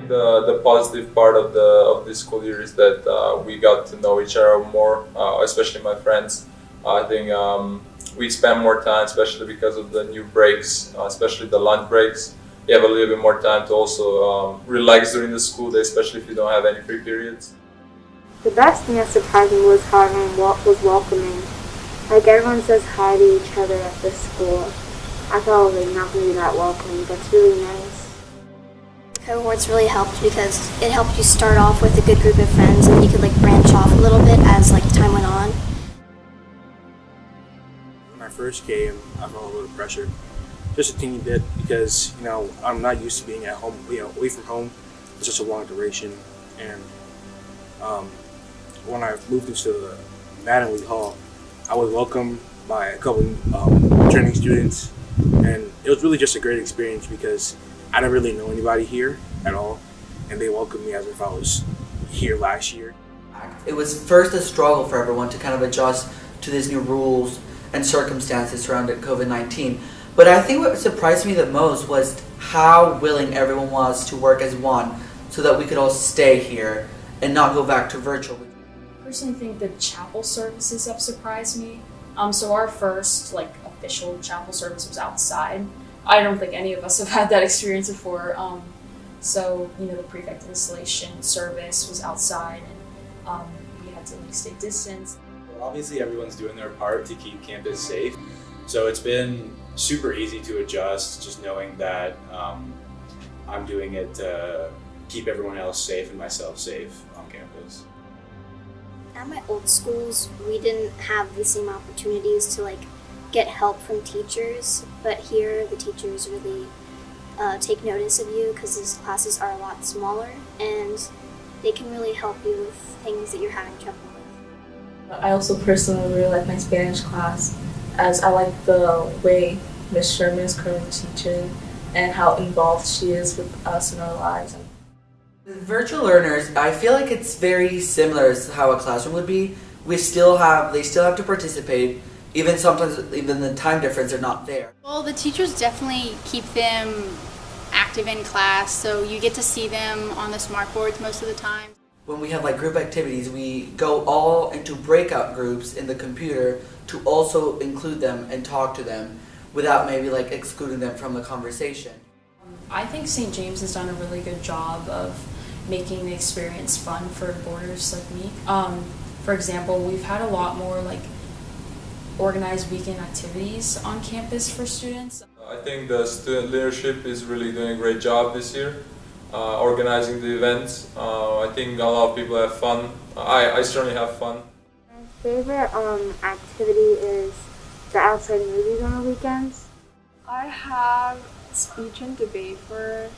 The positive part of this school year is that we got to know each other more, especially my friends. I think we spend more time, especially because of the new breaks, especially the lunch breaks. You have a little bit more time to also relax during the school day, especially if you don't have any free periods. The best thing that surprised me was how everyone was welcoming. Like everyone says hi to each other at the school. I thought it was like not going to be that welcoming, but it's really nice. Cohorts really helped because it helped you start off with a good group of friends and you could like branch off a little bit as like time went on. When I first came, I felt a little pressure, just a teeny bit because I'm not used to being at home, away from home for such a long duration. And when I moved into Mattingly Hall, I was welcomed by a couple returning students, and it was really just a great experience because I didn't really know anybody here at all, and they welcomed me as if I was here last year. It was first a struggle for everyone to kind of adjust to these new rules and circumstances surrounding COVID-19. But I think what surprised me the most was how willing everyone was to work as one so that we could all stay here and not go back to virtual. I personally think the chapel services have surprised me. So our first official chapel service was outside. I don't think any of us have had that experience before. So the prefect installation service was outside, and we had to stay distance. Well, obviously everyone's doing their part to keep campus safe. So it's been super easy to adjust, just knowing that I'm doing it to keep everyone else safe and myself safe on campus. At my old schools, we didn't have the same opportunities to get help from teachers, but here the teachers really take notice of you because these classes are a lot smaller and they can really help you with things that you're having trouble with. I also personally really like my Spanish class as I like the way Miss Sherman is currently teaching and how involved she is with us in our lives. With virtual learners, I feel like it's very similar to how a classroom would be. They still have to participate. Even sometimes, even the time difference are not there. Well, the teachers definitely keep them active in class, so you get to see them on the smart boards most of the time. When we have group activities, we go all into breakout groups in the computer to also include them and talk to them without maybe excluding them from the conversation. I think St. James has done a really good job of making the experience fun for boarders like me. For example, we've had a lot more organized weekend activities on campus for students. I think the student leadership is really doing a great job this year, organizing the events. I think a lot of people have fun. I certainly have fun. My favorite activity is the outside movies on the weekends. I have speech and debate for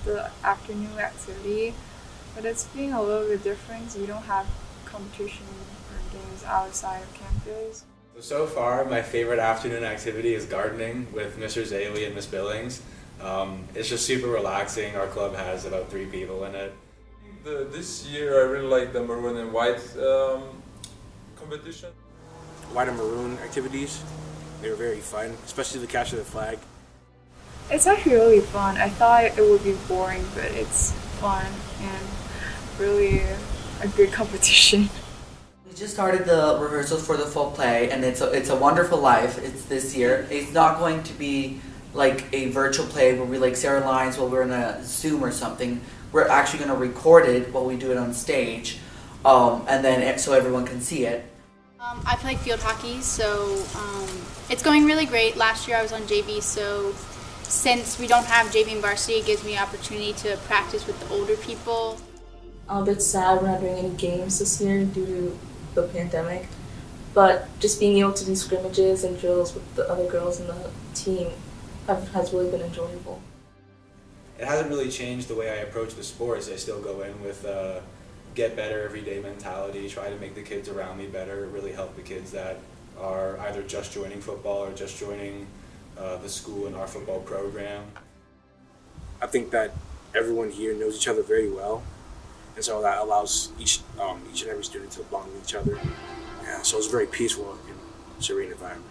the afternoon activity, but it's being a little bit different. We don't have competition or games outside of campus. So far, my favorite afternoon activity is gardening with Mr. Zaley and Miss Billings. It's just super relaxing. Our club has about 3 people in it. This year I really like the maroon and white competition. White and maroon activities, they were very fun, especially the capture the flag. It's actually really fun. I thought it would be boring, but it's fun and really a good competition. We just started the rehearsals for the full play, and it's a Wonderful Life. It's this year. It's not going to be like a virtual play where we say our lines while we're in a Zoom or something. We're actually going to record it while we do it on stage, and then so everyone can see it. I play field hockey, so it's going really great. Last year I was on JV, so since we don't have JV and varsity, it gives me an opportunity to practice with the older people. I'm a bit sad we're not doing any games this year due to the pandemic, but just being able to do scrimmages and drills with the other girls in the team has really been enjoyable. It hasn't really changed the way I approach the sports. I still go in with get better everyday mentality, try to make the kids around me better, really help the kids that are either just joining football or just joining the school and our football program. I think that everyone here knows each other very well, and so that allows each and every student to bond with each other. Yeah, so it's a very peaceful and serene environment.